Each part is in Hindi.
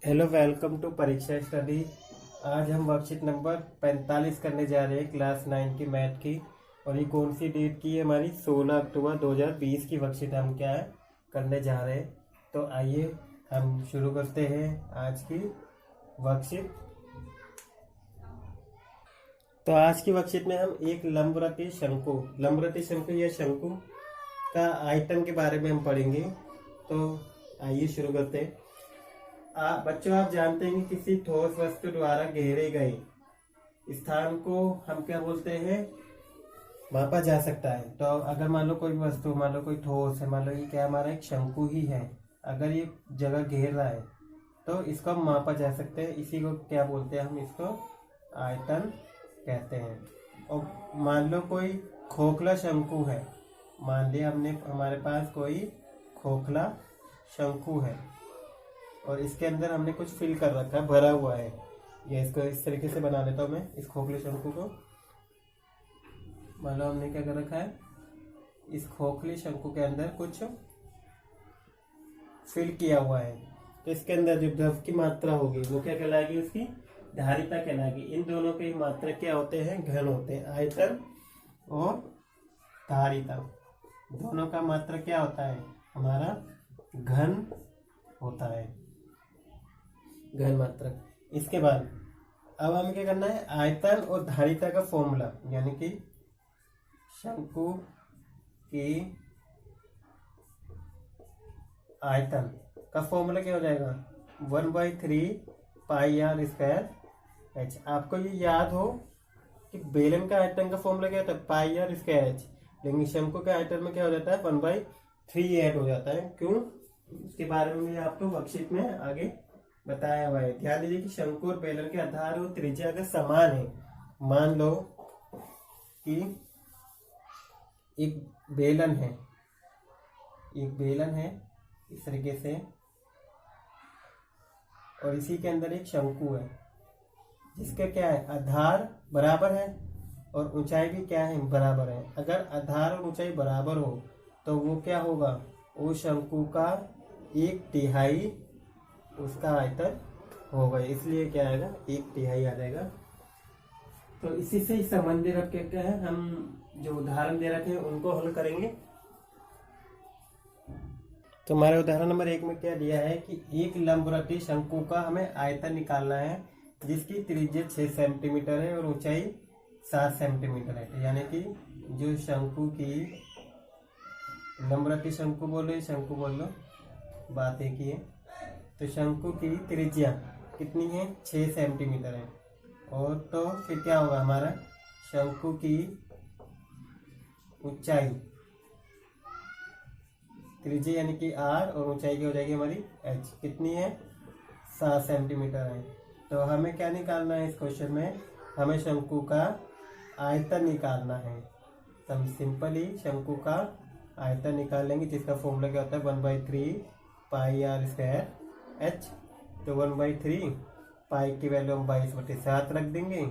हेलो, वेलकम टू परीक्षा स्टडी। आज हम वर्कशीट नंबर 45 करने जा रहे हैं, क्लास 9 की मैथ की। और ये कौन सी डेट की है? हमारी 16 अक्टूबर 2020 की वर्कशीट हम क्या है करने जा रहे हैं। तो आइए हम शुरू करते हैं आज की वर्कशीट। तो आज की वर्कशीट में हम एक लंबवृत्तीय शंकु या शंकु का आयतन के बारे में हम पढ़ेंगे। तो आइए शुरू करते हैं। बच्चों, आप जानते हैं कि किसी ठोस वस्तु द्वारा घेरे गए स्थान को हम क्या बोलते हैं? मापा जा सकता है। तो अगर मान लो कोई वस्तु, मान लो कोई ठोस है, मान लो ये क्या हमारा एक शंकु ही है, अगर ये जगह घेर रहा है तो इसको हम मापा जा सकते हैं। इसी को क्या बोलते हैं? हम इसको आयतन कहते हैं। और मान लो कोई खोखला शंकु है, मान लिया हमने हमारे पास कोई खोखला शंकु है और इसके अंदर हमने कुछ फिल कर रखा है, भरा हुआ है। ये इसको इस तरीके से बना लेता हूँ मैं। इस खोखले शंकु को मान लो हमने क्या कर रखा है, इस खोखले शंकु के अंदर कुछ फिल किया हुआ है। तो इसके अंदर जो द्रव की मात्रा होगी वो क्या कहलाएगी? उसकी धारिता कहलाएगी। इन दोनों की मात्रा क्या होते हैं? घन होते हैं। आयतन और धारिता दोनों का मात्रा क्या होता है? हमारा घन होता है, घन मात्रा। इसके बाद अब हमें क्या करना है? आयतन और धारिता का फॉर्मूला, यानी कि शंकु की आयतन का फॉर्मूला क्या हो जाएगा? 1/3 पाई आर स्क्वायर एच। आपको ये याद हो कि बेलन का आयतन का फॉर्मूला क्या होता है? पाई आर स्क्वायर एच। लेकिन शंकु के आयतन में क्या हो जाता है? 1/3 ऐड हो जाता है। क्यों? इसके बारे में आपको वर्कशीट में आगे बताया हुआ है। ध्यान दीजिए कि शंकु और बेलन के आधार और त्रिज्या अगर समान है, मान लो कि एक बेलन है इस तरीके से, और इसी के अंदर एक शंकु है जिसका क्या है? आधार बराबर है और ऊंचाई भी क्या है? बराबर है। अगर आधार और ऊंचाई बराबर हो तो वो क्या होगा? वो शंकु का 1/3 उसका आयतन होगा, इसलिए क्या आएगा? 1/3 आ जाएगा। तो इसी से संबंध रख के क्या है, हम जो उदाहरण दे रखे हैं उनको हल करेंगे। तो हमारे उदाहरण नंबर 1 में क्या दिया है कि एक लंबवृत्तीय शंकु का हमें आयतन निकालना है जिसकी त्रिज्या 6 सेंटीमीटर है और ऊंचाई 7 सेंटीमीटर है। यानी कि जो शंकु की लंबवृत्तीय शंकु बोल लो, बात एक ही है। तो शंकु की त्रिज्या कितनी है? 6 सेंटीमीटर है। और तो फिर क्या होगा? हमारा शंकु की ऊंचाई, त्रिज्या यानी कि आर और ऊंचाई की हो जाएगी हमारी एच, कितनी है? 7 सेंटीमीटर है। तो हमें क्या निकालना है? इस क्वेश्चन में हमें शंकु का आयतन निकालना है। तो हम सिंपली शंकु का आयतन निकाल लेंगे जिसका फॉर्मूला क्या होता है? 1/3 पाई आर स्क्वायर एच। तो 1/3 पाई की वैल्यू हम 22/7 रख देंगे।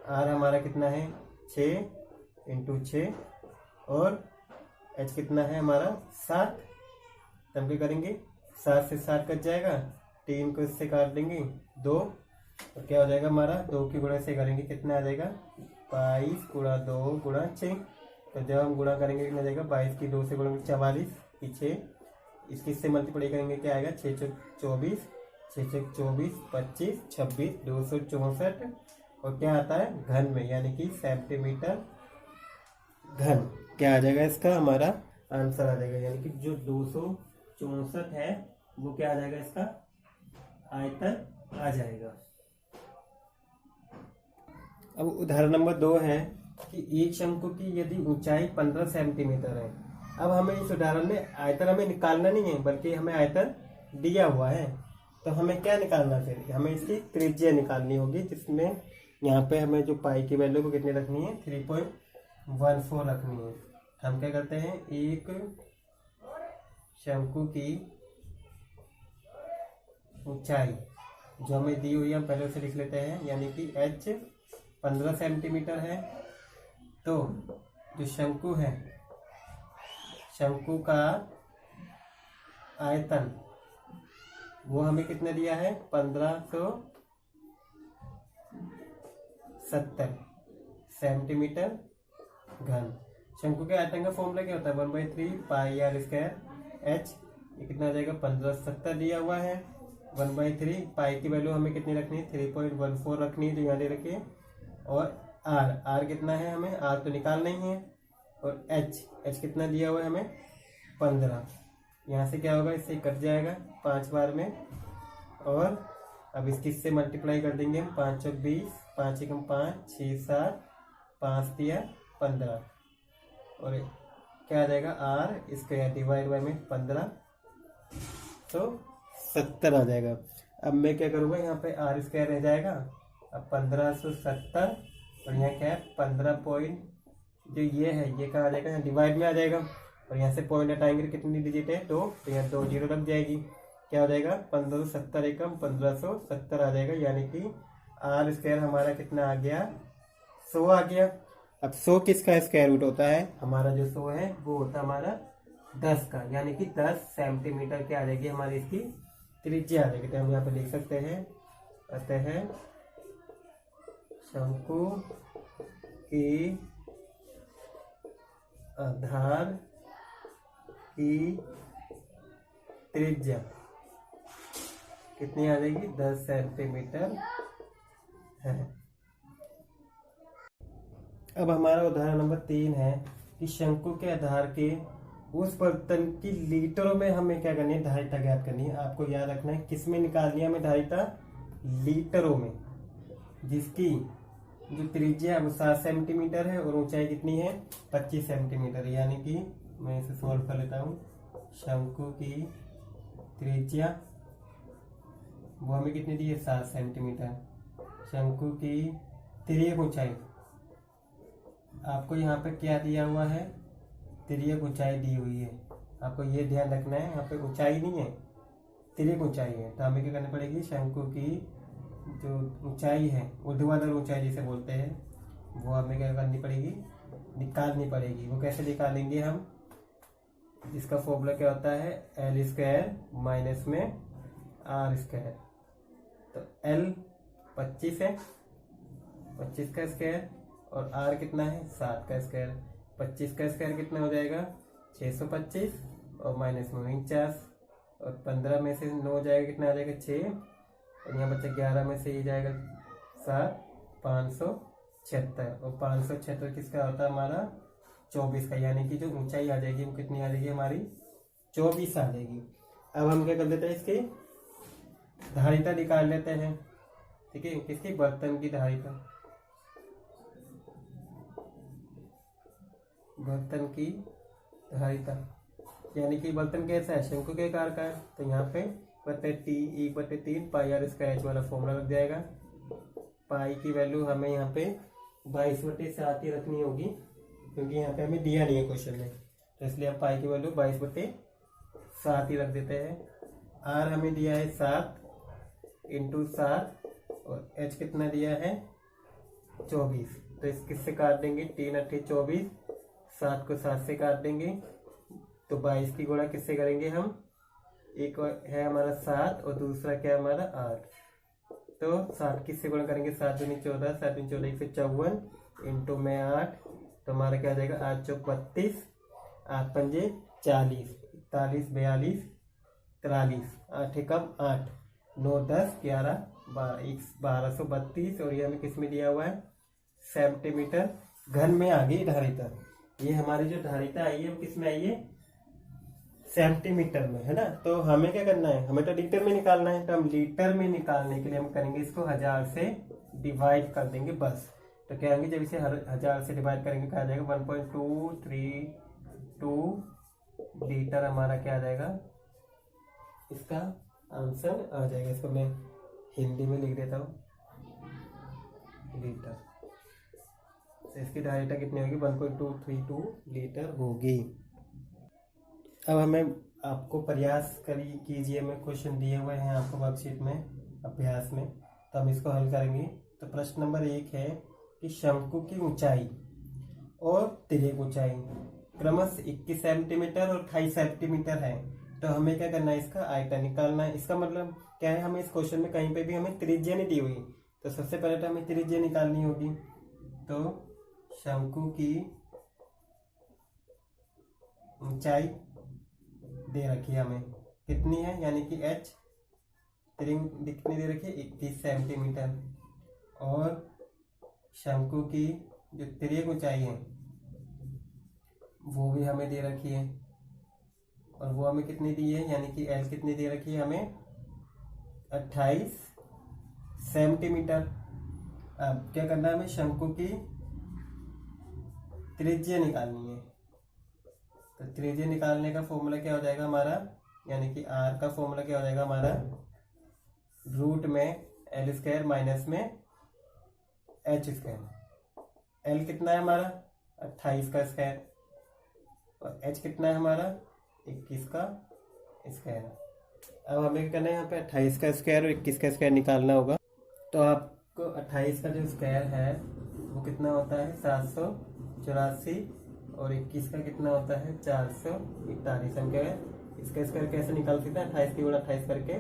आर हमारा कितना है? 6 × 6 और एच कितना है हमारा? 7। तो हम क्या करेंगे? 7 से 7 कट जाएगा, 3 को इससे काट देंगे 2, तो क्या हो जाएगा हमारा? 2 की गुणा से करेंगे कितना आ जाएगा? 22 × 2 × 6। तो जब हम गुणा करेंगे कितना जाएगा? 22 की 2 से गुणा 44 की 6, इसकी से मल्टीप्लाई करेंगे क्या आएगा? 6 × 24, 6 × 24 25 26 264। और क्या आता है? घन में, यानी कि सेंटीमीटर घन। क्या आ जाएगा? इसका हमारा आंसर आ जाएगा, यानी कि जो 264 है वो क्या आ जाएगा? इसका आयतन आ जाएगा। अब उदाहरण नंबर 2 है कि एक शंकु की यदि ऊंचाई 15 सेंटीमीटर है। अब हमें इस उदाहरण में आयतन हमें निकालना नहीं है, बल्कि हमें आयतन दिया हुआ है। तो हमें क्या निकालना? फिर हमें इसकी त्रिज्या निकालनी होगी, जिसमें यहाँ पे हमें जो पाई की वैल्यू को कितनी रखनी है? 3.14 रखनी है। हम क्या करते हैं? एक शंकु की ऊंचाई जो हमें दी हुई है हम पहले उसे लिख लेते हैं, यानी कि एच 15 सेंटीमीटर है। तो जो शंकु है, शंकु का आयतन वो हमें कितना दिया है 1570 सेंटीमीटर घन। शंकु के आयतन का फॉर्मूला क्या होता है 1/3 पाई आर स्क्वायर एच। ये कितना आ जाएगा 1570 दिया हुआ है। 1/3 पाई की वैल्यू हमें कितनी रखनी है 3.14 रखनी है, जो यहाँ दे रखिए। और आर कितना है, हमें आर तो निकालना ही है। और एच कितना दिया हुआ है हमें 15। यहाँ से क्या होगा, इससे कट जाएगा 5 बार में। और अब इसकी से मल्टीप्लाई कर देंगे हम 5 चौक 20, 5 एकम 5, 6 7, 5 तिया 15। और क्या आ जाएगा आर स्क्वायर डिवाइड बाई में 15 तो 70 आ जाएगा। अब मैं क्या करूँगा, यहाँ पे आर स्क्वायर रह जाएगा। अब 1570 और यहाँ क्या है 15 पॉइंट, जो ये है ये कहाँ आ जाएगा, यहाँ डिवाइड में आ जाएगा। और यहाँ से पॉइंट हटाएंगे कितनी डिजिट है 2, तो यहाँ 2 जीरो लग जाएगी। क्या हो जाएगा 1570 एकम 1570 आ जाएगा। यानी कि आर स्क्वायर हमारा कितना आ गया 100 आ गया। अब 100 किसका स्क्वायर रूट होता है, हमारा जो 100 है वो होता है हमारा 10 का। यानी कि 10 सेंटीमीटर क्या आ जाएगी हमारी इसकी त्रिज्या आ जाएगी। तो हम यहाँ पे लिख सकते हैं, अतः शंकु की आधार की त्रिज्या कितनी आ जाएगी 10 सेंटीमीटर है। अब हमारा उदाहरण नंबर 3 है कि शंकु के आधार के उस बर्तन की लीटरों में हमें क्या करनी है, धारिता ज्ञात करनी है। आपको याद रखना है किस में निकालनी है हमें धारिता, लीटरों में, जिसकी जो त्रिज्या है वो 7 सेंटीमीटर है और ऊंचाई कितनी है 25 सेंटीमीटर। यानी कि मैं इसे सॉल्व कर लेता हूँ। शंकु की त्रिज्या वो हमें कितनी दी है 7 सेंटीमीटर। शंकु की तिर्यक ऊंचाई आपको यहाँ पे क्या दिया हुआ है, तिर्यक ऊंचाई दी हुई है। आपको ये ध्यान रखना है, यहाँ पे ऊंचाई नहीं है तिर्यक ऊंचाई है। तो हमें क्या करनी पड़ेगी, शंकु की जो ऊंचाई है ऊर्ध्वाधर ऊंचाई जिसे बोलते हैं, वो हमें क्या करनी पड़ेगी, निकालनी पड़ेगी। वो कैसे निकालेंगे हम, इसका फॉर्मूला क्या होता है एल स्क्वायर माइनस में आर स्क्वायर। तो एल 25 है, 25 का स्क्वायर, और आर कितना है 7 का स्क्वायर। 25 का स्क्वायर कितना हो जाएगा 625 और माइनस में 49, और 15 में से 9 जाएगा कितना आ जाएगा 6, और यहाँ बच्चा 11 में से ये जाएगा 7, 576। और 576 किसका होता है हमारा 24 का। यानी कि जो ऊंचाई आ जाएगी वो कितनी आ जाएगी हमारी 24 आ जाएगी। अब हम क्या कर लेते हैं, इसकी धारिता निकाल लेते हैं। ठीक है, किसकी, बर्तन की धारिता, बर्तन की धारिता। यानी कि बर्तन कैसा है, शंकु के आकार का है। तो यहाँ पे /3 पाई आर स्क्वायर एच वाला फॉर्मूला लग जाएगा। पाई की वैल्यू हमें यहाँ पे 22/7 ही रखनी होगी, क्योंकि यहाँ पे हमें दिया नहीं है क्वेश्चन में। तो इसलिए हम पाई की वैल्यू 22/7 ही रख देते हैं। आर हमें दिया है 7 × 7 और एच कितना दिया है 24। तो इस किससे काट देंगे, 3 × 8 = 24, 7 को 7 से काट देंगे। तो 22 की गुणा किससे करेंगे हम, एक है हमारा 7 और दूसरा क्या है हमारा 8। तो 7 किससे गुणा करेंगे, 7 दूनी 14, 7 दूनी 14 154 इंटू में 8। तो हमारा क्या आ जाएगा 8 चौक 32, 8 पंजे 40, 41 42 43, 8 एकम 8, 9 10 11 1232। और ये हमें किस में दिया हुआ है सेंटीमीटर घन में आ गई धारिता। ये हमारी जो धारिता आई है वो किस में आई है सेंटीमीटर में, है ना। तो हमें क्या करना है, हमें तो लीटर में निकालना है। तो हम लीटर में निकालने के लिए हम करेंगे इसको 1000 से डिवाइड कर देंगे बस। तो क्या होंगे, जब इसे 1000 से डिवाइड करेंगे क्या आ जाएगा 1.232 लीटर हमारा क्या आ जाएगा, इसका आंसर आ जाएगा। इसको मैं हिंदी में लिख देता हूँ लीटर। तो इसकी धारिता कितनी होगी 1.232 लीटर होगी। अब हमें आपको प्रयास कीजिए, में क्वेश्चन दिए हुए हैं आपको वर्कशीट में अभ्यास में, तो हम इसको हल करेंगे। तो प्रश्न नंबर 1 है कि शंकु की ऊंचाई और तिर्यक ऊंचाई क्रमशः 21 सेंटीमीटर और 28 सेंटीमीटर है। तो हमें क्या करना है, इसका आयतन निकालना है। इसका मतलब क्या है, हमें इस क्वेश्चन में कहीं पे भी हमें त्रिज्या नहीं दी हुई, तो सबसे पहले तो हमें त्रिज्या निकालनी होगी। तो शंकु की ऊंचाई दे रखी है हमें, कितनी है, यानी कि h कितनी दे रखी है, 21 सेंटीमीटर। और शंकु की जो तिर्यक ऊंचाई है वो भी हमें दे रखी है, और वो हमें कितनी दी है, यानी कि L कितनी दे रखी है हमें, 28 सेंटीमीटर। अब क्या करना है, हमें शंकु की त्रिज्या निकालनी है। तो त्रिज्या निकालने का फॉर्मूला क्या हो जाएगा हमारा, यानी कि R का फॉर्मूला क्या हो जाएगा हमारा, रूट में L स्क्वायर माइनस में H स्क्वायर। L कितना है हमारा, 28 का स्क्वायर, और H कितना है हमारा, 21 का स्क्वायर। अब हमें क्या करना है, यहाँ पे 28 का स्क्वायर और 21 का स्क्वायर निकालना होगा। तो आपको 28 का जो स्क्वायर है वो कितना होता है, 784, और 21 का कितना होता है, 441। हम क्या है, इसका स्क्वायर कैसे निकाल सकते हैं, 28 की गुणा 28 करके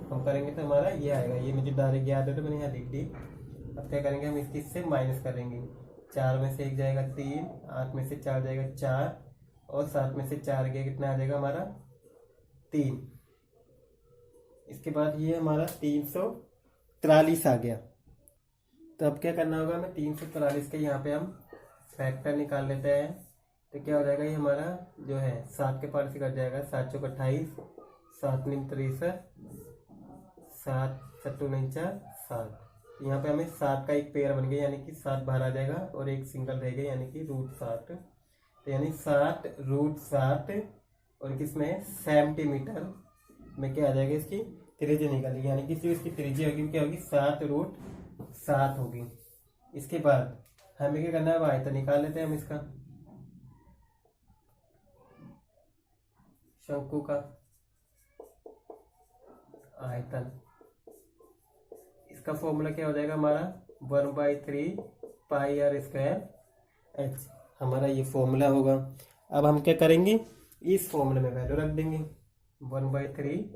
हम करेंगे तो हमारा ये आएगा। ये मुझे डायरेक्ट याद है तो मैंने यहाँ लिख दी। अब क्या करेंगे, हम इससे माइनस करेंगे। 4 में से 1 जाएगा 3, 8 में से 4 जाएगा 4, और 7 में से 4 गया, कितना आ जाएगा हमारा, 3। इसके बाद ये हमारा 343 आ गया। तो अब क्या करना होगा, हमें 343 के यहाँ पे हम फैक्टर निकाल लेते हैं। तो क्या हो जाएगा, ये हमारा जो है 7 के पार से कट जाएगा, 7 चौक 28, 7 नीम 63, 7 सत्तू 9 4 7। यहाँ पे हमें 7 का एक पेयर बन गया, यानी कि 7 बाहर आ जाएगा और एक सिंगल रह गया, यानी कि √7। तो यानी 7 √7, और किसमें, सेंटीमीटर में क्या आ जाएगा, इसकी त्रिज्या निकालेगी, यानी कि इसकी त्रिज्या होगी क्या होगी, 7 √7 होगी। इसके बाद हमें क्या करना है, अब आयतन निकाल लेते हैं हम इसका, शंकु का आयतन। इसका फॉर्मूला क्या हो जाएगा हमारा, 1/3 पाई r स्क्वायर h, हमारा ये फॉर्मूला होगा। अब हम क्या करेंगे, इस फॉर्मूले में वैल्यू रख देंगे, 1/3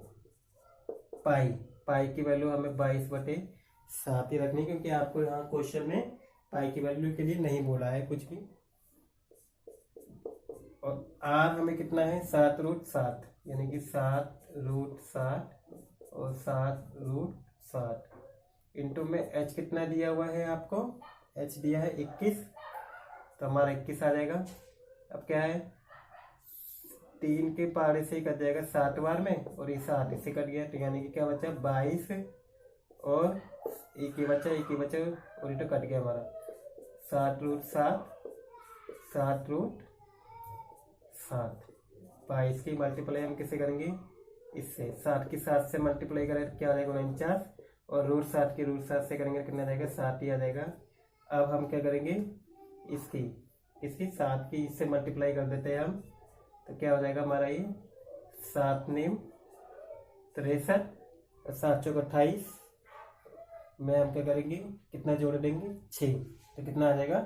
पाई की वैल्यू हमें 22/7 ही रखनी, क्योंकि आपको यहाँ क्वेश्चन में पाई की वैल्यू के लिए नहीं बोला है कुछ भी। और r हमें कितना है, 7 √7, यानी कि 7 √7 और 7 √7 इंटू में h कितना दिया हुआ है आपको, h दिया है 21, तो हमारा 21 आ जाएगा। अब क्या है, 3 के पारे से ही कट जाएगा 7 बार में, और ये 7 इससे कट गया, तो यानी कि क्या बचा, 22, और एक ही बचा और ये तो कट गया हमारा, 7 √7, 7 √7। 22 की मल्टीप्लाई हम किससे करेंगे, इससे 7 की 7 से मल्टीप्लाई करें क्या आ जाएगा, 49, और √7 की √7 से करेंगे कितना आ जाएगा, 7 ही आ जाएगा। अब हम क्या करेंगे, इसकी 7 की इससे मल्टीप्लाई कर देते हैं हम, तो क्या हो जाएगा हमारा ये, 7 नीम 63, 7 चौक 28 में हम क्या करेंगे, कितना जोड़ देंगे, 6, तो कितना आ जाएगा,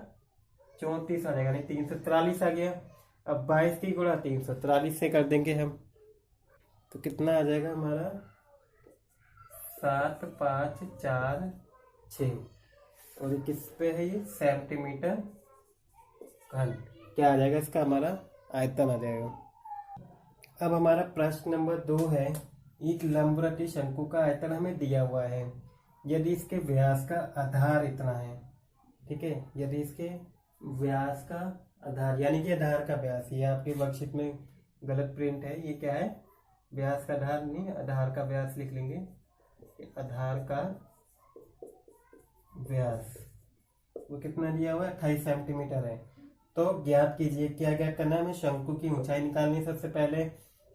34 आ जाएगा, नहीं 343 आ गया। अब 22 की गुणा 343 से कर देंगे हम, तो कितना आ जाएगा हमारा, 7 5 4 6, और किस पे है ये, सेंटीमीटर घन। क्या आ जाएगा इसका, हमारा आयतन आ जाएगा। अब हमारा प्रश्न नंबर 2 है, एक लंबवृत्तीय शंकु का आयतन हमें दिया हुआ है यदि इसके व्यास का आधार इतना है। ठीक है, यदि इसके व्यास का आधार, यानी कि आधार का व्यास, ये आपके वर्कशीट में गलत प्रिंट है, ये क्या है, व्यास का आधार नहीं, आधार का व्यास लिख लेंगे, आधार का व्यास वो कितना दिया हुआ है, 28 सेंटीमीटर है। तो ज्ञात कीजिए, क्या ज्ञात करना है हमें, शंकु की ऊंचाई निकालनी है सबसे पहले,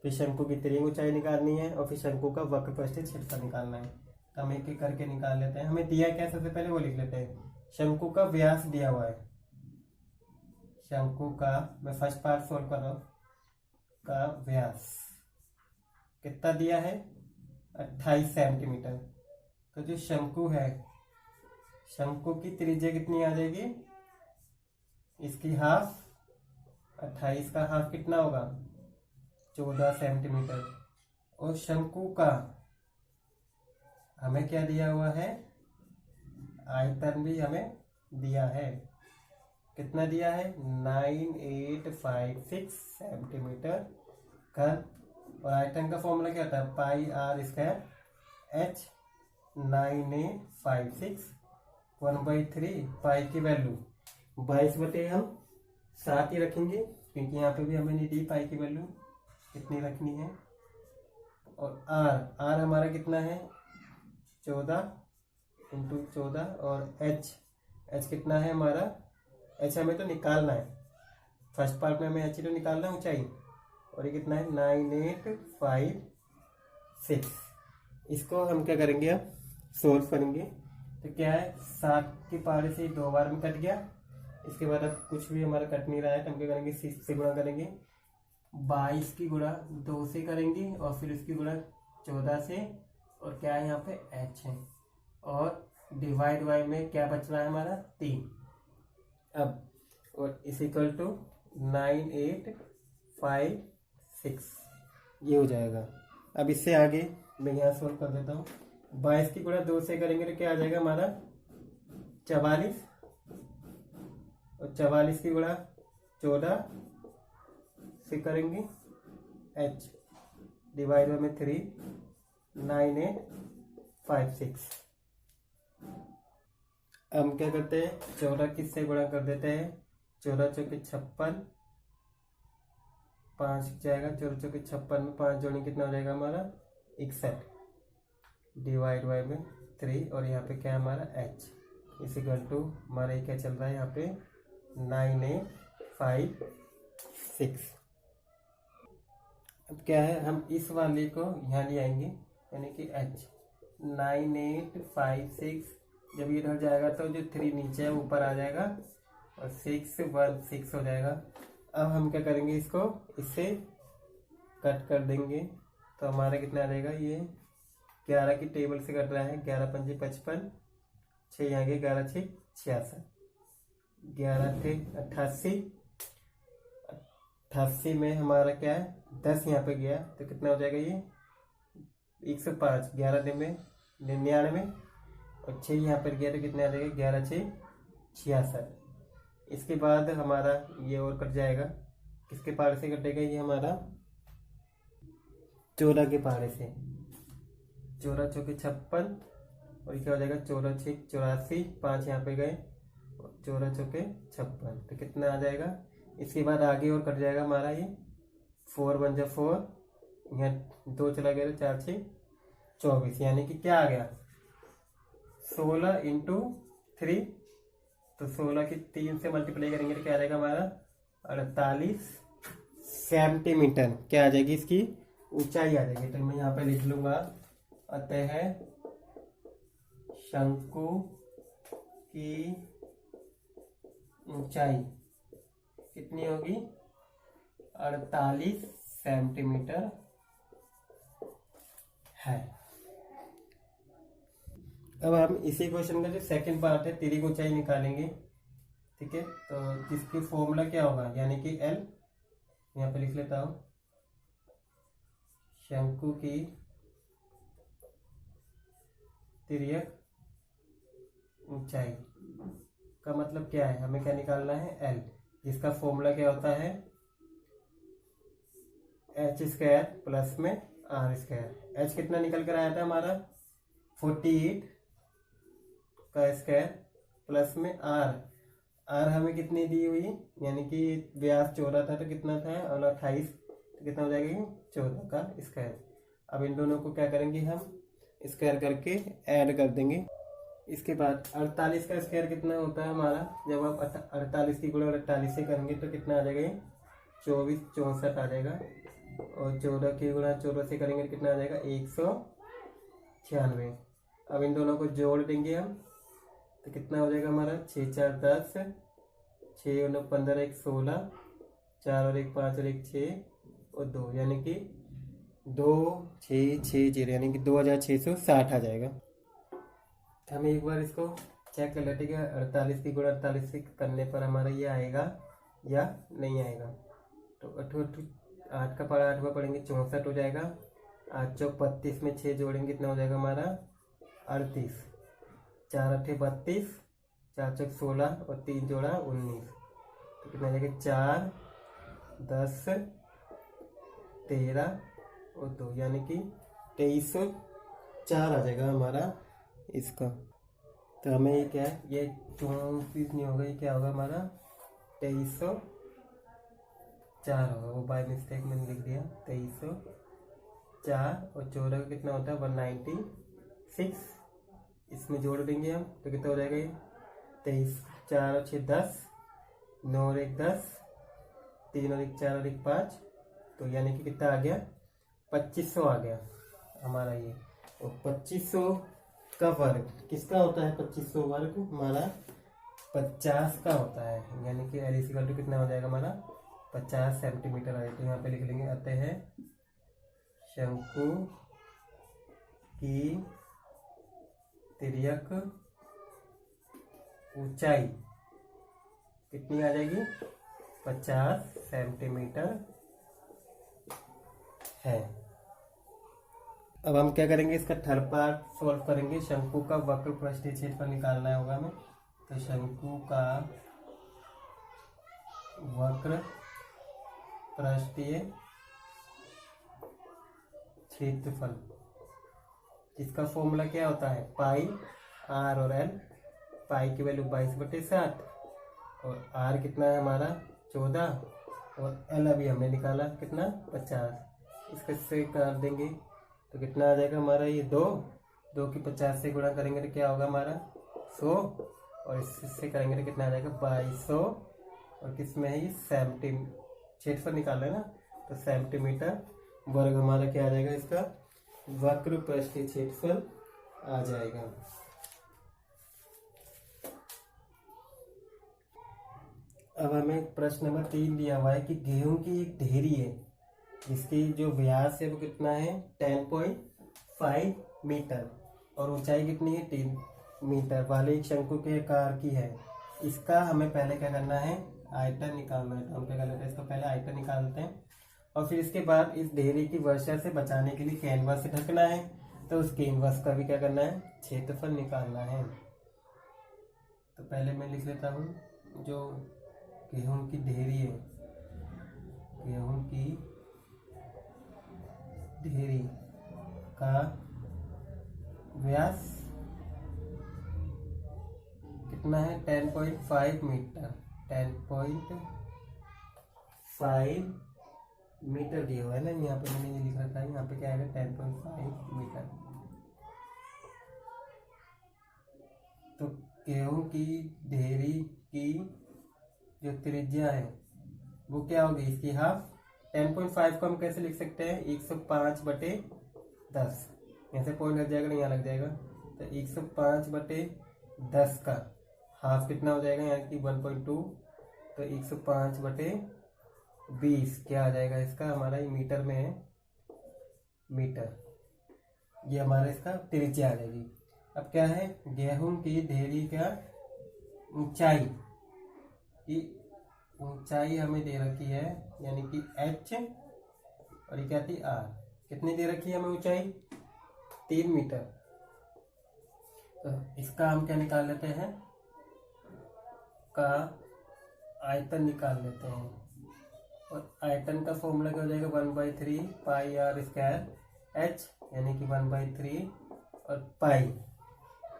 फिर शंकु की तिर्यक ऊंचाई निकालनी है, और फिर शंकु का वक्रपृष्ठीय क्षेत्रफल निकालना है। तो हम एक एक करके निकाल लेते हैं। हमें दिया क्या, सबसे पहले वो लिख लेते हैं, शंकु का व्यास दिया हुआ है, शंकु का, मैं फर्स्ट पार्ट सोल्व कर रहा हूँ, का व्यास कितना दिया है, 28 सेंटीमीटर। तो जो शंकु है, शंकु की त्रिज्या कितनी आ जाएगी, इसकी हाफ, 28 का हाफ कितना होगा, 14 सेंटीमीटर। और शंकु का हमें क्या दिया हुआ है, आयतन भी हमें दिया है। कितना दिया है, 9856 सेंटीमीटर घन। और आयतन का फॉर्मूला क्या होता है, पाई आर स्क्वायर एच। 9856 1/3 पाई की वैल्यू 22 हम 7 ही रखेंगे, क्योंकि यहाँ पे भी हमें नहीं दी पाई की वैल्यू कितनी रखनी है। और आर हमारा कितना है, 14 × 14। और एच कितना है हमारा, एच हमें तो निकालना है, फर्स्ट पार्ट में हमें एच तो निकालना है ऊंचाई। और ये कितना है, 9856। इसको हम क्या करेंगे, अब सोल्व करेंगे। तो क्या है, 7 की पावर से 2 बार में कट गया। इसके बाद अब कुछ भी हमारा कट नहीं रहा है, तो हम क्या करेंगे, 6 से गुणा करेंगे। 22 की गुणा 2 से करेंगे, और फिर उसकी गुणा 14 से। और क्या है यहाँ पे, एच है। और डिवाइड बाय में क्या बच रहा है हमारा, 3। अब और इज इक्वल टू 9856 ये हो जाएगा। अब इससे आगे मैं यहाँ सोल्व कर देता हूँ। 22 की गुणा 2 से करेंगे तो क्या आ जाएगा हमारा, 44। और 44 की गुणा 14 से करेंगे, एच डिवाइड में 3, 9856। हम क्या करते हैं, 14 किससे गुणा कर देते हैं, 14 चौके 56, 5 जाएगा। 14 चौके 56 में 5 जोड़ेंगे, कितना हो जाएगा हमारा, 61 डिवाइड बाय में 3। और यहाँ पे क्या है हमारा, एच इक्वल टू हमारा ये क्या चल रहा है यहाँ पे, 9856। अब क्या है, हम इस वाले को यहाँ ले आएंगे, यानी कि एच 9856 जब ये इधर जाएगा तो जो 3 नीचे है ऊपर आ जाएगा, और 616 हो जाएगा। अब हम क्या करेंगे, इसको इससे कट कर देंगे, तो हमारा कितना आ जाएगा, ये 11 की टेबल से कट रहा है। 11 × 5 = 55, 6 यहाँ गए, 11 × 6 = 66, 11 × 88, 88 में हमारा क्या है, 10 यहाँ पे गया तो कितना हो जाएगा, ये 105। 11 दिन में 99, और 6 यहाँ पर गया तो कितना आ जाएगा, 11 × 6 = 66। इसके बाद हमारा ये और कट जाएगा, किसके पहाड़े से कटेगा, ये हमारा 14 के पहाड़े से। 14 चौके 56, और ये क्या हो जाएगा, 14 × 6 = 84, 5 यहाँ पे गए, 14 चौके 56 तो कितना आ जाएगा। इसके बाद आगे और कट जाएगा हमारा ये, 4 × 1 = 4, यहाँ 2 चला गया तो 4 × 6 = 24, यानी कि क्या आ गया, 16 × 3। तो 16 की 3 से मल्टीप्लाई करेंगे तो क्या आ जाएगा हमारा, 48 सेंटीमीटर क्या आ जाएगी, इसकी ऊंचाई आ जाएगी। तो मैं यहाँ पे लिख लूंगा, अतः शंकु की ऊंचाई कितनी होगी, 48 सेंटीमीटर है। अब हम इसी क्वेश्चन का जो सेकंड पार्ट है, तिर्यक ऊंचाई निकालेंगे। ठीक है, तो जिसकी फॉर्मूला क्या होगा, यानी कि एल, यहाँ पे लिख लेता हूँ, शंकु की तिर्यक ऊंचाई का मतलब क्या है, हमें क्या निकालना है, एल, जिसका फॉर्मूला क्या होता है, h² प्लस में r²। h कितना निकल कर आया था हमारा, 48 का स्क्वायर प्लस में r हमें कितनी दी हुई, यानी कि व्यास 14 था तो कितना था, और 28 तो कितना हो जाएगा, 14 का स्क्वायर। अब इन दोनों को क्या करेंगे, हम स्क्वायर करके ऐड कर देंगे। इसके बाद 48 का स्क्वायर कितना होता है हमारा, जब आप 48 की गुणा 48 से करेंगे तो कितना आ जाएगा, 24 64 आ जाएगा। और 14 की गुणा 14 से करेंगे तो कितना आ जाएगा, 196। अब इन दोनों को जोड़ देंगे हम, तो कितना हो जाएगा हमारा, 6 × 4 = 10, 6 × 9 = 15, 1 = 16, 4 और 1 = 5 और 1 = 6 और 2, यानी कि 2660, यानी कि 2660 आ जाएगा। हम एक बार इसको चेक कर लेते हैं, 48 की गुणा 48 से करने पर हमारा ये आएगा या नहीं आएगा। तो 8 का पढ़ा 8 पढ़ेंगे 64 हो जाएगा, 8 चौक 32 में 6 जोड़ेंगे कितना हो जाएगा हमारा 38। 4 अट्ठे 32, 4 चौक 16 और 3 जोड़ा 19, तो कितना हो जाएगा 4 10 13 और 2 यानी कि 2304 आ जाएगा हमारा इसका। तो हमें ये क्या है, ये 34 नहीं होगा, ये क्या होगा हमारा 2304 होगा। वो बाय मिस्टेक मैंने लिख दिया 2304 और 14 का कितना होता है 196। इसमें जोड़ देंगे हम तो कितना हो जाएगा ये 23, 4 और 6 10, 9 और 1 10, 3 और 1 4 और 1 5, तो यानी कि कितना आ गया 2500 आ गया हमारा ये। और 2500 का वर्ग किसका होता है, 2500 वर्ग हमारा 50 का होता है, यानी कि एल इक्वल टू कितना हो जाएगा हमारा 50 सेंटीमीटर आ जाएगा। तो यहाँ पे लिख लेंगे आते हैं शंकु की तिर्यक ऊंचाई कितनी आ जाएगी 50 सेंटीमीटर है। अब हम क्या करेंगे, इसका थर्ड पार्ट सॉल्व करेंगे। शंकु का वक्र पृष्ठीय क्षेत्रफल निकालना होगा हमें। तो शंकु का वक्र पृष्ठीय क्षेत्रफल, इसका फॉर्मूला क्या होता है, पाई आर और एल। पाई की वैल्यू 22/7 और आर कितना है हमारा 14 और एल अभी हमने निकाला कितना 50। इसके से कर देंगे तो कितना आ जाएगा हमारा ये 2 की 50 से गुणा करेंगे तो क्या होगा हमारा 100 और इससे करेंगे तो कितना आ जाएगा 2200। और किस में है ये क्षेत्रफल निकालना है ना, तो सेंटीमीटर वर्ग हमारा क्या आ जाएगा, इसका वक्र पृष्ठीय क्षेत्रफल आ जाएगा। अब हमें प्रश्न नंबर 3 दिया हुआ है कि गेहूं की एक ढेरी है जिसकी जो व्यास है वो कितना है 10.5 मीटर और ऊंचाई कितनी है 3 मीटर वाले एक शंकु के आकार की है। इसका हमें पहले क्या करना है, आयतन निकालना है। तो हम क्या कर लेते हैं, इसका पहले आयतन निकालते हैं और फिर इसके बाद इस ढेरी की वर्षा से बचाने के लिए कैनवास से ढकना है। तो उस कैनवास का भी क्या करना है, क्षेत्रफल निकालना है। तो पहले मैं लिख लेता हूँ जो गेहूं की ढेरी है, गेहूं की ढेरी का व्यास कितना है 10.5 मीटर, 10.5 मीटर दिया हुआ है ना, यहाँ पे मैंने ये लिख रखा है, यहाँ पे क्या आएगा 10.5 मीटर। तो गेहूं की ढेरी की जो त्रिज्या है वो क्या होगी, इसकी हाफ। 10.5 को हम कैसे लिख सकते हैं, 105/10, यहाँ से पॉइंट लग जाएगा, यहाँ लग जाएगा, तो 105/10 का हाफ कितना हो जाएगा, यहाँ की 1.2, तो 105/20 क्या आ जाएगा इसका, हमारा ये मीटर में है, मीटर, ये हमारा इसका त्रिज्या आ जाएगी। अब क्या है, गेहूं की ढेरी का ऊंचाई की ऊंचाई हमें दे रखी है, यानी कि h और ये क्या थी r, कितनी दे रखी है हमें ऊंचाई 3 मीटर। तो इसका हम क्या निकाल लेते हैं, का आयतन निकाल लेते हैं। और आयतन का फॉर्मूला क्या हो जाएगा 1/3 पाई आर स्क्वायर h, यानी कि 1/3 और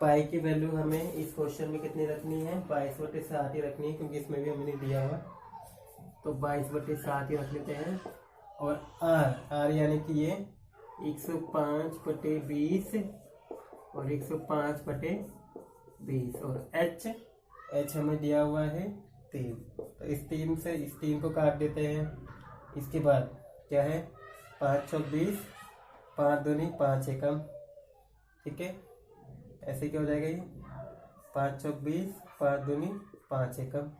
पाई की वैल्यू हमें इस क्वेश्चन में कितनी रखनी है 22/7 ही रखनी है, क्योंकि इसमें भी हमने दिया हुआ, तो 22/7 ही रख लेते हैं। और आर यानी कि ये 105/20 और 105/20 और एच हमें दिया हुआ है 3, तो इस 3 से इस 3 को काट देते हैं। इसके बाद क्या है 5 × 20, 5 दूनी 5 एकम, ठीक है, ऐसे क्या हो जाएगा ये 5 × 20, 5 दूनी 5 एकम,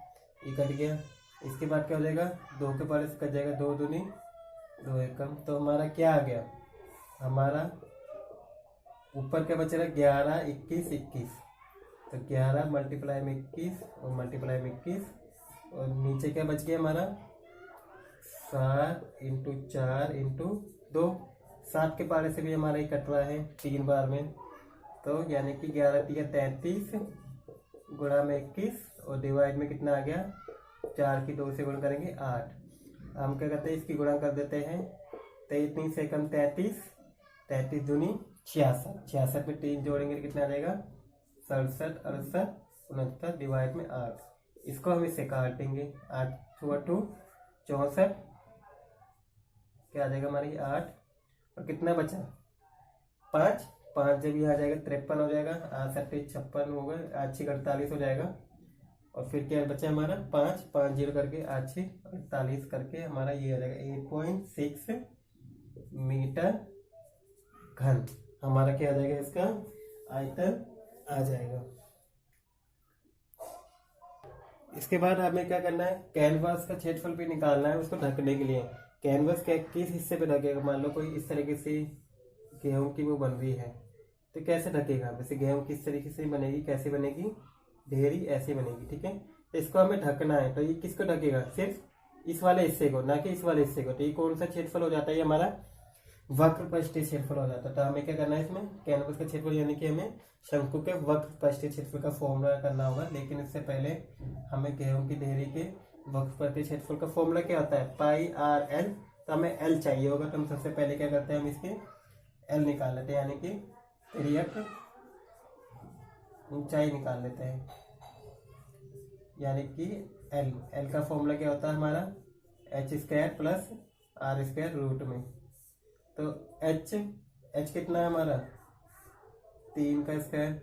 ये कट गया। इसके बाद क्या हो जाएगा 2 के बाद कट जाएगा 2 दूनी 2 एकम। तो हमारा क्या आ गया, हमारा ऊपर क्या बच रहा है 11 21 21, तो 11 मल्टीप्लाई में 21 और मल्टीप्लाई में 21 और नीचे क्या बच गया हमारा 7 × 4 × 2 7 के पारे से भी हमारा ये कट रहा है 3 बार में, तो यानी कि 11 तिया 33 गुणा में 21 और डिवाइड में कितना आ गया 4 की 2 से गुणा करेंगे 8। हम क्या करते हैं इसकी गुणा कर देते हैं, 33 से कम 33, 33 दूनी 66, 66 में 3 जोड़ेंगे तो कितना आ जाएगा 67, 68, 69 डिवाइड में 8। इसको हम इससे काटेंगे, 8 2 64, क्या आ जाएगा हमारी 8 और कितना बचा 5, 5 जब यहाँ आ जाएगा 53 हो जाएगा, 8 56 होगा, 8 48 हो जाएगा। और फिर क्या बचा हमारा 5 5 0 करके 8 48 करके हमारा ये आ जाएगा 8.6 मीटर घन। हमारा क्या आ जाएगा इसका आयतन आ जाएगा। इसके बाद हमें क्या करना है, कैनवास का क्षेत्रफल भी निकालना है उसको ढकने के लिए। कैनवास के किस हिस्से पे ढकेगा, मान लो कोई इस तरीके से गेहूं की वो बन रही है तो कैसे ढकेगा, वैसे गेहूं किस तरीके से बनेगी, कैसे बनेगी, ढेरी ऐसे बनेगी, ठीक है। तो इसको हमें ढकना है, तो ये किसको ढकेगा, सिर्फ इस वाले हिस्से को, ना कि इस वाले हिस्से को। तो ये कौन सा क्षेत्रफल हो जाता है, ये हमारा वक्रपृष्ठीय क्षेत्रफल हो जाता है। तो हमें क्या करना है इसमें, कैनवास का क्षेत्रफल यानी कि हमें शंकु के वक्रपृष्ठीय क्षेत्रफल का फॉर्मूला करना होगा। लेकिन इससे पहले हमें गेहूं की ढेरी के वक्रपृष्ठीय क्षेत्रफल का फॉर्मूला क्या होता है, पाई आर एल। तो हमें एल चाहिए होगा, तो हम सबसे पहले क्या करते हैं, हम इसके एल निकाल लेते हैं, यानी कि त्रियक ऊंचाई निकाल लेते हैं, यानी कि एल। एल का फॉर्मूला क्या होता है हमारा h² प्लस r² रूट में। तो h कितना है हमारा 3 का स्क्वायर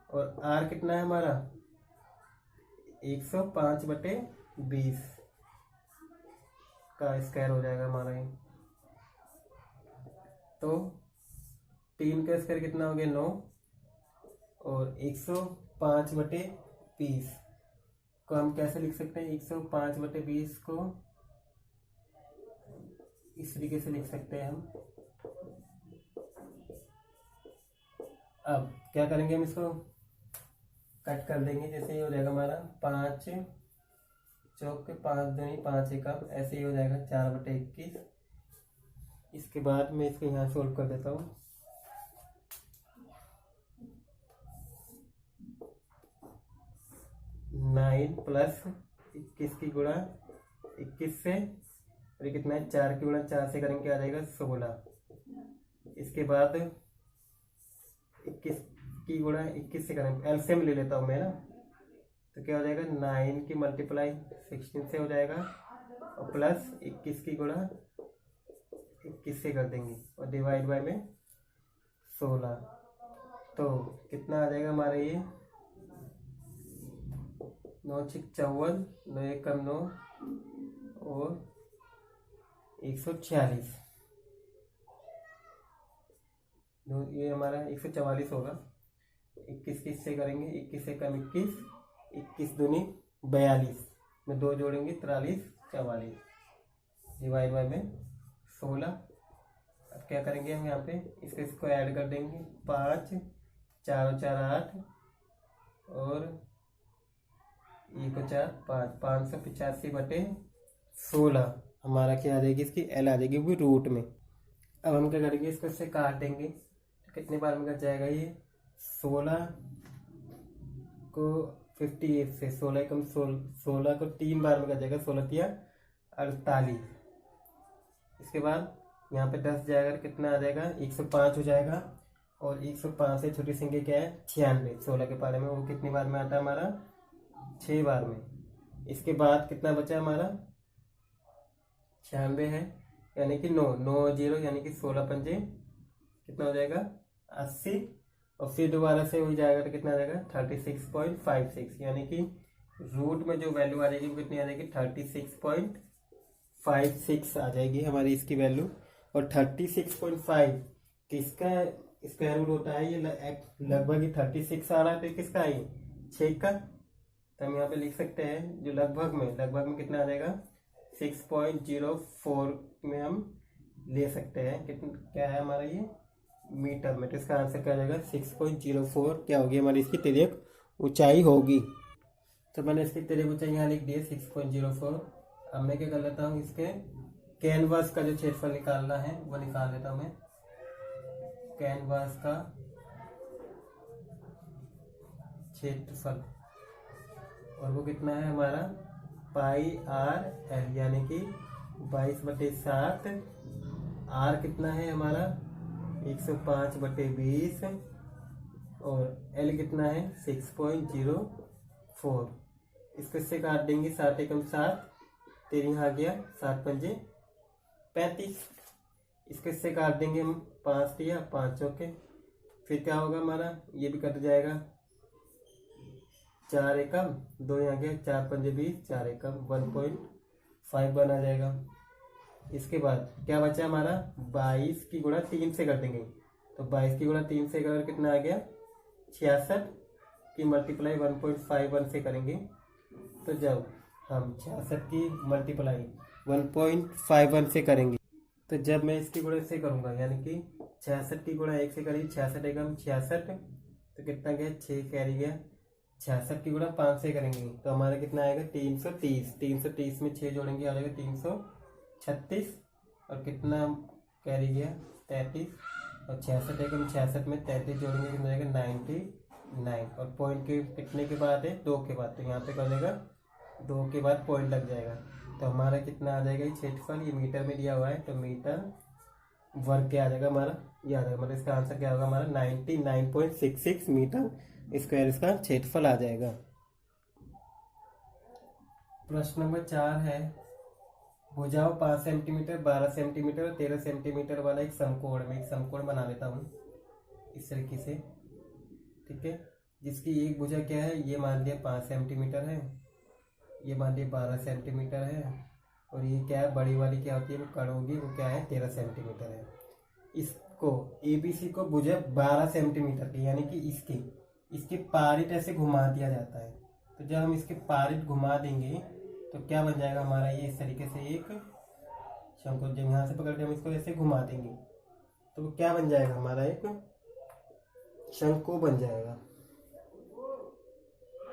और r कितना है हमारा 105/20 का स्क्वायर हो जाएगा हमारा ये। तो 3 का स्क्वायर कितना हो गया 9 और 105/20 को हम कैसे लिख सकते हैं, 105/20 को इस तरीके से लिख सकते हैं हम। अब क्या करेंगे, हम इसको कट कर देंगे, जैसे ये हो जाएगा हमारा 5 चौक 5 दूनी 5 एकम, ऐसे ही हो जाएगा 4/21। इसके बाद मैं इसको यहाँ सोल्व कर देता हूँ। नाइन प्लस 21 की गुणा 21 से, और ये कितना है 4 की गुणा 4 से करेंगे आ जाएगा 16। इसके बाद 21 की गुणा 21 से करेंगे, एलसीएम ले लेता हूँ मैं ना, तो क्या हो जाएगा 9 की मल्टीप्लाई 16 से हो जाएगा और प्लस 21 की गुणा 21 से कर देंगे और डिवाइड बाय में 16। तो कितना आ जाएगा हमारा ये 9 6 54, 9 1 कम 9 और 146। ये हमारा 144 होगा। 21 किस से करेंगे, 21 से कम 21, 21 दूनी 42 में 2 जोड़ेंगे 43 44 डिवाइड बाय में 16। अब क्या करेंगे हम यहाँ पे इसको ऐड कर देंगे, 5 4 4 8 और 1 4 5, 585/16 हमारा क्या आ जाएगी, इसकी एल आ जाएगी वो रूट में। अब हम क्या करेंगे, इसको इससे काट देंगे, तो कितने बार में कट जाएगा ये 16 को 58 से 16 कम 16 को 3 बार में कट जाएगा, 16 तिया 48। इसके बाद यहाँ पे 10 जाएगा, कितना आ जाएगा 105 हो जाएगा और 105 से छोटी संख्या क्या है 96, 16 के पारे में वो कितनी बार में आता है हमारा 6 बार में। इसके बाद कितना बचा हमारा 96 है, यानी कि 9 9 0 यानी कि 16 पंजे कितना हो जाएगा 80 और फिर दोबारा से हो जाएगा तो कितना आ जाएगा 36.56, यानी कि रूट में जो वैल्यू आ जाएगी वो कितनी आ जाएगी 36.56 आ जाएगी हमारी इसकी वैल्यू। और 36.5 किसका स्क्वायर रूट होता है, ये लगभग ही 36 आ रहा है, तो किसका है 6 का। तो हम यहाँ पे लिख सकते हैं जो लगभग में कितना आ जाएगा 6.04 में हम ले सकते हैं, कितना क्या है हमारा ये मीटर में। तो इसका आंसर क्या आ जाएगा 6.04 क्या होगी हमारी इसकी तिर्यक ऊंचाई होगी। तो मैंने इसकी तिर्यक ऊंचाई यहाँ लिख दी है 6.04। अब मैं क्या कर लेता हूँ, इसके कैनवास का जो क्षेत्रफल निकालना है वो निकाल लेता हूँ मैं। कैनवास का क्षेत्रफल, और वो कितना है हमारा पाई आर एल, यानी कि 22/7। आर कितना है हमारा 105/20, और एल कितना है 6.04। इसको इससे काट देंगे, 7 एकम 7, तेरे यहाँ गया 7 पंजे 35। इसको इससे काट देंगे हम, 5 दिया 5 चौके, फिर क्या होगा हमारा, ये भी कट जाएगा, 4 एकम 2 यहाँ गया, 4 पंजे 20, 4 एकम 1.5 बना जाएगा। इसके बाद क्या बचा हमारा, 22 की गुणा 3 से कर देंगे, तो 22 की गुणा 3 से कर कितना आ गया 66 की मल्टीप्लाई 1.51 से करेंगे। तो जब हम 66 की मल्टीप्लाई 1.51 से करेंगे, तो जब मैं इसकी गुणा से करूंगा, यानी कि 66 की गुणा 1 से करी, 66 एकम 66, तो कितना गया 6 कैरी गया। 66 की गुणा 5 से करेंगे तो हमारा कितना आएगा 330। 330 में 6 जोड़ेंगे आ जाएगा 336, और कितना कैरी गया 33, और 66 एकम 66 में 33 जोड़ेंगे कितना आएगा 99, और पॉइंट के कितने के बाद है 2 के बाद, तो यहाँ पे कर देगा 2 के बाद पॉइंट लग जाएगा। तो हमारा कितना आ जाएगा ये क्षेत्रफल, ये मीटर में दिया हुआ है, तो मीटर वर्ग क्या आ जाएगा हमारा, ये आ जाएगा, मतलब इसका आंसर क्या होगा हमारा 99.66 मीटर स्क्वायर इसका क्षेत्रफल आ जाएगा। प्रश्न नंबर 4 है, भुजाओं 5 सेंटीमीटर, 12 सेंटीमीटर और 13 सेंटीमीटर वाला एक समकोण, में एक समकोण बना लेता हूँ इस तरीके से, ठीक है, जिसकी एक भुजा क्या है, ये मान लिया 5 सेंटीमीटर है, ये मान लिया 12 सेंटीमीटर है, और ये क्या है बड़ी वाली क्या होती है, वो कण होगी, वो क्या है 13 सेंटीमीटर है। इसको ABC को भुजा 12 सेंटीमीटर की, यानी कि इसके पारित ऐसे घुमा दिया जाता है। तो जब हम इसके पारित घुमा देंगे तो क्या बन जाएगा हमारा, ये इस तरीके से एक शंकु, जब यहाँ से पकड़ के हम इसको ऐसे घुमा देंगे तो वो क्या बन जाएगा हमारा, एक शंकु बन जाएगा।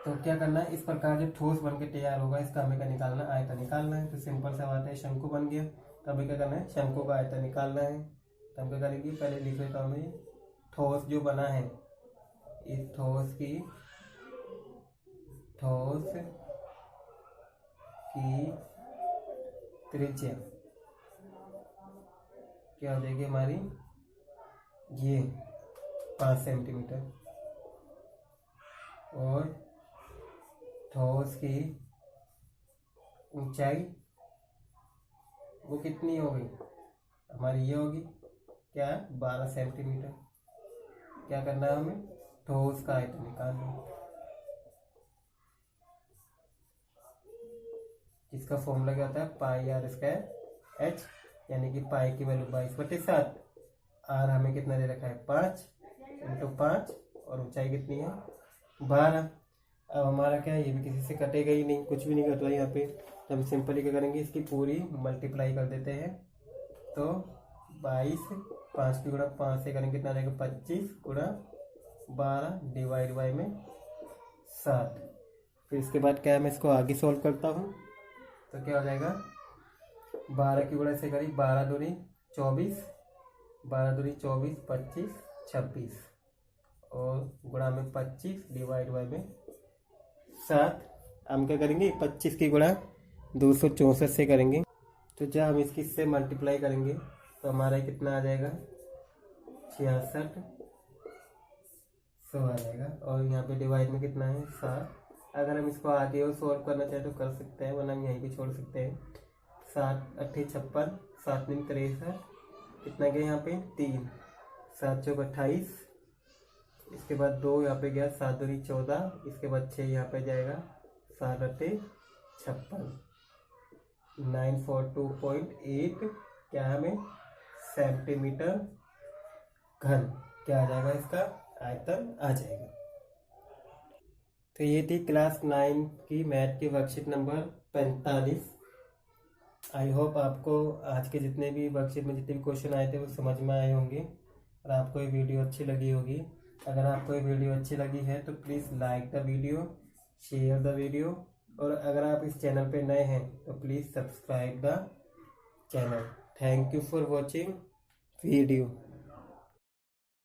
तो क्या करना है, इस प्रकार जब ठोस बन के तैयार होगा, इसका हमें क्या निकालना, आयतन निकालना है। तो सिंपल सा बात है, शंकु बन गया, तो हमें क्या करना है, शंकु का आयतन निकालना है। तो हम क्या करेंगे, पहले लिख लेता हूँ मैं, ठोस जो बना है, इस ठोस की त्रिज्या क्या हो जाएगी हमारी, ये 5 सेंटीमीटर, और ठोस की ऊंचाई वो कितनी होगी हमारी, ये होगी क्या 12 सेंटीमीटर। क्या करना है हमें, ठोस का आयतन निकालना, इसका फॉर्मूला क्या होता है, पाई आर स्क्वायर एच, यानी कि पाई की वैल्यू 22/7, आर हमें कितना दे रखा है 5 × 5, और ऊंचाई कितनी है 12। अब हमारा क्या है, ये भी किसी से कटेगा ही नहीं, कुछ भी नहीं कट रहा है यहाँ पे, तो हम सिंपली क्या करेंगे, इसकी पूरी मल्टीप्लाई कर देते हैं। तो 22, 5 की गुणा 5 से करेंगे कितना रहेगा 25 गुणा 12 डिवाइड बाई में 7। फिर इसके बाद क्या है, मैं इसको आगे सॉल्व करता हूँ, तो क्या हो जाएगा 12 की गुणा से करी 12 दूनी 24, 12 दूनी 24, 25, 26, और गुणा में 25 डिवाइड बाई में 7। हम क्या करेंगे 25 की गुणा 264 से करेंगे, तो जब हम इसकी से मल्टीप्लाई करेंगे तो हमारा कितना आ जाएगा 6600 आ जाएगा, और यहाँ पे डिवाइड में कितना है 7। अगर हम इसको आगे और सॉल्व करना चाहें तो कर सकते हैं, वरना हम यहीं पे छोड़ सकते हैं। 7 × 8 = 56, 7 × 3 = 63, कितना गया यहाँ पे 3, 7 × 4 = 28, इसके बाद 2 यहाँ पे गया, 7 दूनी 14, इसके बाद 6 यहाँ पे जाएगा, 7 × 8 = 56, 942.8 क्या है हमें सेंटीमीटर घन क्या आ जाएगा, इसका आयतन आ जाएगा। तो ये थी क्लास 9 की मैथ की वर्कशीट नंबर 45। आई होप आपको आज के जितने भी वर्कशीट में जितने भी क्वेश्चन आए थे वो समझ में आए होंगे, और आपको ये वीडियो अच्छी लगी होगी। अगर आपको ये वीडियो अच्छी लगी है तो please like the video, share the video, और अगर आप इस चैनल पे नए हैं तो please subscribe the channel. Thank you for watching video.